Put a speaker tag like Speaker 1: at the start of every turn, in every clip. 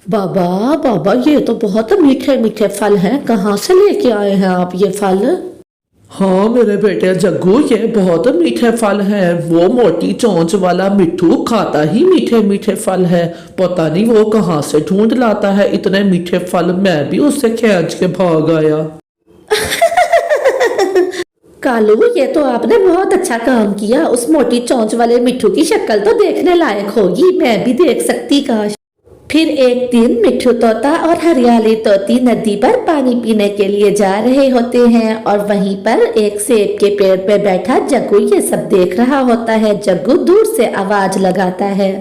Speaker 1: बाबा बाबा, ये तो बहुत मीठे मीठे फल हैं। कहाँ से लेके आए हैं आप ये फल? हाँ मेरे बेटे जग्गू, ये बहुत मीठे फल हैं। वो मोटी चोंच वाला मिट्ठू खाता ही मीठे मीठे फल है। पता नहीं वो कहाँ से ढूंढ लाता है इतने मीठे फल। मैं भी उससे खींच के भाग आया। कालू, ये तो आपने बहुत अच्छा काम किया। उस मोटी चोंच वाले मिट्ठू की शक्ल तो देखने लायक होगी, मैं भी देख सकती काश। फिर एक दिन मिट्ठू तोता और हरियाली तोती नदी पर पानी पीने के लिए जा रहे होते हैं और वहीं पर एक सेब के पेड़ पे बैठा जग्गू ये सब देख रहा होता है। जग्गू दूर से आवाज लगाता है,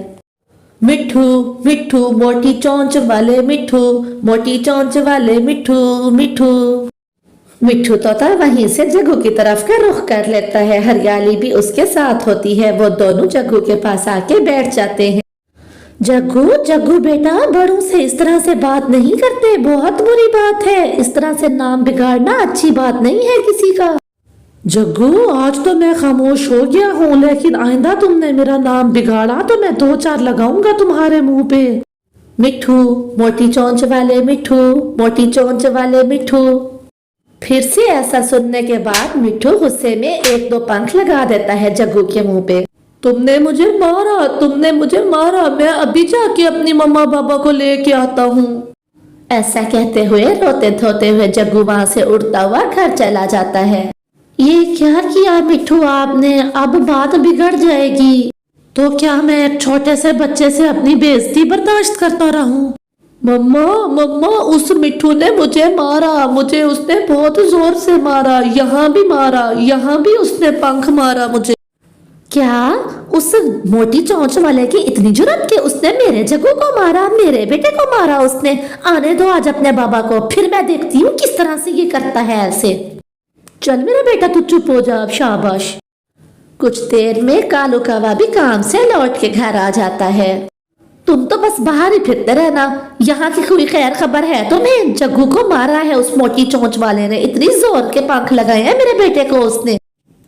Speaker 1: मिट्ठू मिट्ठू मोटी चोंच वाले मिट्ठू, मोटी चोंच वाले मिट्ठू मिट्ठू। मिट्ठू तोता वहीं से जग्गू की तरफ का रुख कर लेता है। हरियाली भी उसके साथ होती है। वो दोनों जग्गू के पास आके बैठ जाते हैं। जग्गू जग्गू बेटा, बड़ों से इस तरह से बात नहीं करते, बहुत बुरी बात है। इस तरह से नाम बिगाड़ना अच्छी बात नहीं है किसी का। जग्गू, आज तो मैं खामोश हो गया हूँ, लेकिन आइंदा तुमने मेरा नाम बिगाड़ा तो मैं 2-4 लगाऊंगा तुम्हारे मुंह पे। मिट्ठू मोटी चोंच वाले मिट्ठू, मोटी चोंच वाले मिट्ठू। फिर से ऐसा सुनने के बाद मिट्ठू गुस्से में 1-2 पंख लगा देता है जग्गू के मुंह पे। तुमने मुझे मारा, तुमने मुझे मारा, मैं अभी जाके अपनी मम्मा पापा को लेके आता हूँ। ऐसा कहते हुए रोते धोते हुए जग्गू वहां से उड़ता हुआ घर चला जाता है। ये क्या किया मिट्ठू आपने? अब बात बिगड़ जाएगी। तो क्या मैं एक छोटे से बच्चे से अपनी बेइज्जती बर्दाश्त करता रहूं? मम्मा मम्मा, उस मिट्ठू ने मुझे मारा, मुझे उसने बहुत जोर से मारा, यहाँ भी मारा, यहाँ भी उसने पंख मारा मुझे। क्या उस मोटी चोंच वाले की इतनी जुर्रत कि उसने मेरे जग्गू को मारा, मेरे बेटे को मारा उसने? आने दो आज अपने बाबा को, फिर मैं देखती हूँ किस तरह से ये करता है ऐसे। चल मेरा बेटा तू चुप हो जा, शाबाश। कुछ देर में कालू कौवा भी काम से लौट के घर आ जाता है। तुम तो बस बाहर ही फिरते रहना, यहाँ की कोई खैर खबर है तुम्हें? जग्गू को मारा है उस मोटी चोंच वाले ने, इतनी जोर के पंख लगाए हैं मेरे बेटे को उसने।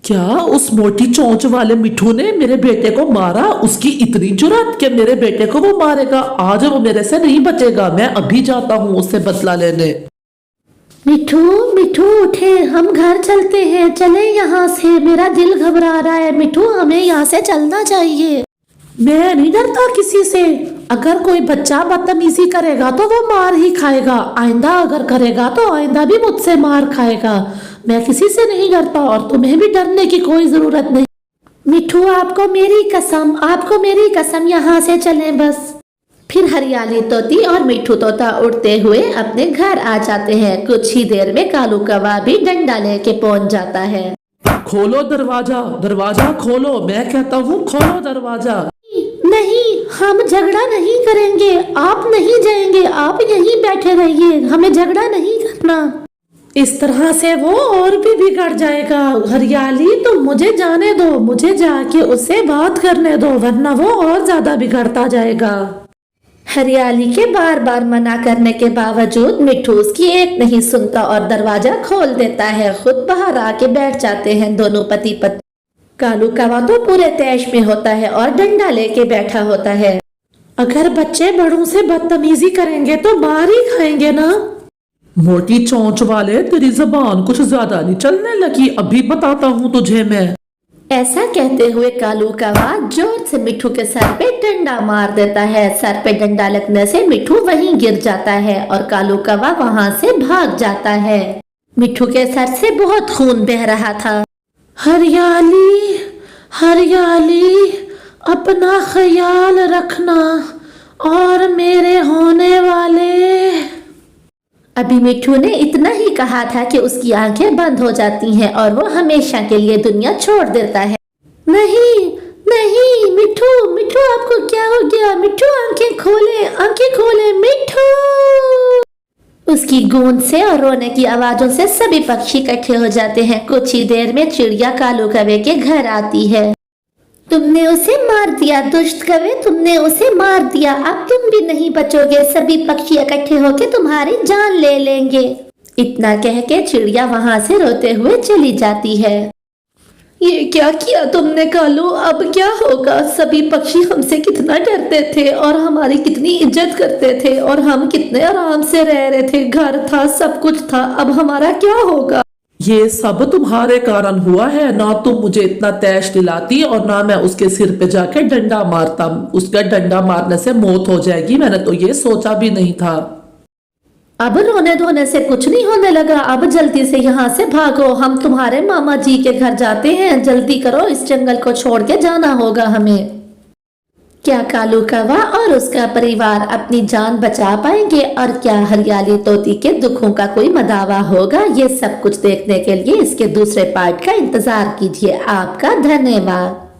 Speaker 1: क्या उस मोटी चोंच वाले मिट्ठू ने मेरे बेटे को मारा? उसकी इतनी जुर्रत कि मेरे बेटे को वो मारेगा? आज वो मेरे से नहीं बचेगा। मैं अभी जाता हूँ उससे बदला लेने। मिट्ठू मिट्ठू उठे, हम घर चलते हैं, चले यहाँ से, मेरा दिल घबरा रहा है। मिट्ठू, हमें यहाँ से चलना चाहिए। मैं नहीं डरता किसी से। अगर कोई बच्चा बदतमीजी करेगा तो वो मार ही खाएगा, आइंदा अगर करेगा तो आइंदा भी मुझसे मार खाएगा। मैं किसी से नहीं डरता और तुम्हें भी डरने की कोई जरूरत नहीं। मिट्ठू, आपको मेरी कसम, आपको मेरी कसम, यहाँ से चलें बस। फिर हरियाली तोती और मिट्ठू तोता उड़ते हुए अपने घर आ जाते हैं। कुछ ही देर में कालू कौवा भी डंडा लेके पहुंच जाता है। खोलो दरवाजा, दरवाजा खोलो, मैं कहता हूँ खोलो दरवाजा। नहीं, हम झगड़ा नहीं करेंगे, आप नहीं जाएंगे, आप यहीं बैठे रहिए, हमें झगड़ा नहीं करना। इस तरह से वो और भी बिगड़ जाएगा। हरियाली, तो मुझे जाने दो, मुझे जाके उससे बात करने दो, वरना वो और ज्यादा बिगड़ता जाएगा। हरियाली के बार बार मना करने के बावजूद मिट्ठू उसकी एक नहीं सुनता और दरवाजा खोल देता है। खुद बाहर आके बैठ जाते हैं दोनों पति पत्नी। कालू कौवा तो पूरे तैश में होता है और डंडा लेके बैठा होता है। अगर बच्चे बड़ों से बदतमीजी करेंगे तो मार ही खाएंगे ना। मोटी चोंच वाले, तेरी जबान कुछ ज्यादा नहीं चलने लगी? अभी बताता हूँ तुझे मैं। ऐसा कहते हुए कालू कौवा जोर से मिट्ठू के सर पे डंडा मार देता है। सर पे डंडा लगने से मिट्ठू वहीं गिर जाता है और कालू कौवा वहां से भाग जाता है। मिट्ठू के सर से बहुत खून बह रहा था। हरियाली हरियाली, अपना ख्याल रखना, और मेरे होने वाले। अभी मिट्ठू ने इतना ही कहा था कि उसकी आंखें बंद हो जाती हैं और वो हमेशा के लिए दुनिया छोड़ देता है। नहीं नहीं मिट्ठू, मिट्ठू आपको क्या हो गया? मिट्ठू आंखें खोले, आंखें खोले मिट्ठू। उसकी गूंज से और रोने की आवाजों से सभी पक्षी इकट्ठे हो जाते हैं। कुछ ही देर में चिड़िया कालू कौवे के घर आती है। तुमने उसे मार दिया दुष्ट कौवे, तुमने उसे मार दिया, अब तुम भी नहीं बचोगे, सभी पक्षी इकट्ठे होकर तुम्हारी जान ले लेंगे। इतना कह के चिड़िया वहां से रोते हुए चली जाती है। یہ کیا کیا تم نے کالو؟ اب کیا ہوگا؟ سبھی پکشی ہم سے کتنا ڈرتے تھے اور ہماری کتنی عزت کرتے تھے اور ہم کتنے آرام سے رہ رہے تھے، گھر تھا، سب کچھ تھا، اب ہمارا کیا ہوگا؟
Speaker 2: یہ سب تمہارے کارن ہوا ہے، نہ تم مجھے اتنا تیش دلاتی اور نہ میں اس کے سر پہ جا کے ڈنڈا مارتا۔ اس کا ڈنڈا مارنے سے موت ہو جائے گی، میں نے تو یہ سوچا بھی نہیں تھا۔
Speaker 1: اب رونے دھونے سے کچھ نہیں ہونے لگا، اب جلدی سے یہاں سے بھاگو، ہم تمہارے ماما جی کے گھر جاتے ہیں، جلدی کرو، اس جنگل کو چھوڑ کے جانا ہوگا ہمیں۔ کیا کالو کوا اور اس کا پریوار اپنی جان بچا پائیں گے اور کیا ہریالی طوطی کے دکھوں کا کوئی مداوا ہوگا؟ یہ سب کچھ دیکھنے کے لیے اس کے دوسرے پارٹ کا انتظار کیجیے۔ آپ کا دھنیہ واد۔